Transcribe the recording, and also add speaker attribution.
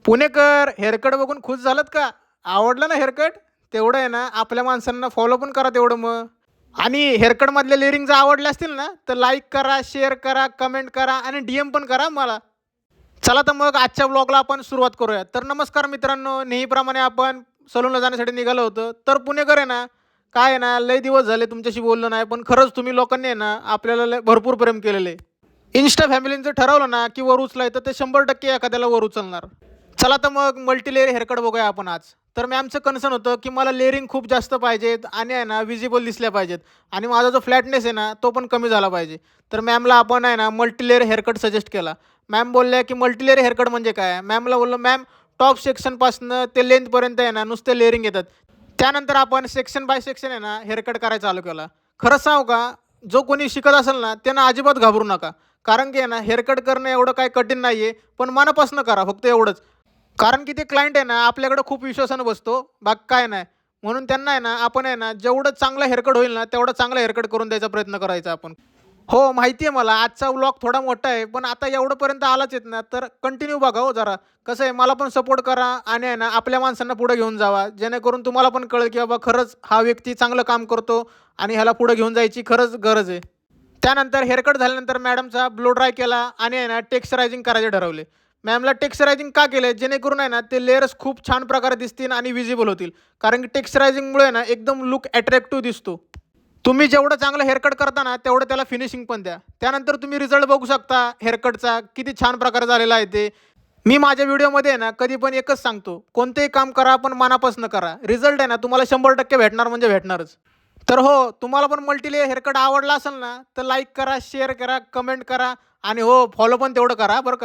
Speaker 1: पुणेकर haircut बघून खुश झालात का? आवडलं ना हेअरकट? तेवढं आहे ना आपल्या माणसांना फॉलो पण करा तेवढं मग. आणि हेअरकटमधले लिरिंग जर आवडले असतील ना, तर लाईक करा, शेअर करा, कमेंट करा आणि DM पण करा मला. चला तर मग आजच्या व्लॉगला आपण सुरुवात करूया. तर नमस्कार मित्रांनो, नेहमीप्रमाणे आपण सलूनला जाण्यासाठी निघालो होतो. तर पुणेकर आहे ना, काय आहे ना, लय दिवस झाले तुमच्याशी बोललो नाही. पण खरंच तुम्ही लोकांनी आहे ना, आपल्याला लय भरपूर प्रेम केलेलं आहे. Insta फॅमिलीचं ठरवलं ना, की वर उचलायचं तर 100% एखाद्याला वर उचलणार. चला तर मग मल्टी लेयर हेअरकट बघूया आपण आज. तर मॅमचं कन्सर्न होतं, की मला लेयरिंग खूप जास्त पाहिजेत आणि आहे ना व्हिजिबल दिसल्या पाहिजेत आणि माझा जो फ्लॅटनेस आहे ना, तो पण कमी झाला पाहिजे. तर मॅमला आपण आहे ना मल्टी लेयर हेअरकट सजेस्ट केला. मॅम बोलल्या, की मल्टी लेयर हेअरकट म्हणजे काय? मॅमला बोललो, "मॅम टॉप सेक्शनपासनं ते लेंथपर्यंत आहे ना नुसते लेयरिंग येतात." त्यानंतर आपण सेक्शन बाय सेक्शन आहे ना हेअरकट करायला चालू केला. खरं सांगू का? जो कोणी शिकत असेल ना, त्यानं अजिबात घाबरू नका. कारण की आहे ना हेअरकट करणं एवढं काही कठीण नाही आहे. पण मनापासून करा फक्त एवढंच. कारण की ते क्लायंट आहे ना, आपल्याकडे खूप विश्वासानं बसतो, बाकी काय नाही. म्हणून त्यांना आहे ना, आपण आहे ना, जेवढं चांगलं हेअरकट होईल ना, तेवढं चांगलं हेअरकट करून द्यायचा प्रयत्न करायचा आपण. हो, माहिती आहे मला आजचा व्लॉग थोडा मोठा आहे, पण आता एवढंपर्यंत आलाच आहेत ना, तर कंटिन्यू बघा हो जरा. कसं आहे, मला पण सपोर्ट करा आणि आहे ना, आपल्या माणसांना पुढे घेऊन जावा. जेणेकरून तुम्हाला पण कळेल, की बाबा खरंच हा व्यक्ती चांगलं काम करतो आणि ह्याला पुढे घेऊन जायची खरंच गरज आहे. त्यानंतर हेअरकट झाल्यानंतर मॅडमचा ब्लो ड्राय केला आणि आहे ना टेक्स्चरायझिंग करायचे ठरवले. मॅमला टेक्स्चरायझिंग का केलं? जेणेकरून आहे ना ते लेयर्स खूप छान प्रकारे दिसतील आणि व्हिजिबल होतील. कारण की टेक्स्चरायझिंगमुळे ना एकदम लूक अट्रॅक्टिव्ह दिसतो. तुम्ही जेवढं चांगलं हेअरकट करता ना, तेवढं त्याला फिनिशिंग पण द्या. त्यानंतर तुम्ही रिझल्ट बघू शकता हेअरकटचा किती छान प्रकारे झालेला आहे ते. मी माझ्या व्हिडिओमध्ये आहे ना, कधी पण एकच सांगतो, कोणतेही काम करा पण मनापासून करा. रिझल्ट आहे ना तुम्हाला 100% भेटणार म्हणजे भेटणारच. तर हो, तुम्हाला पण मल्टी लेयर हेअरकट आवडला असेल ना, तर लाईक करा, शेअर करा, कमेंट करा आणि हो, फॉलो पण तेवढं करा बरं का.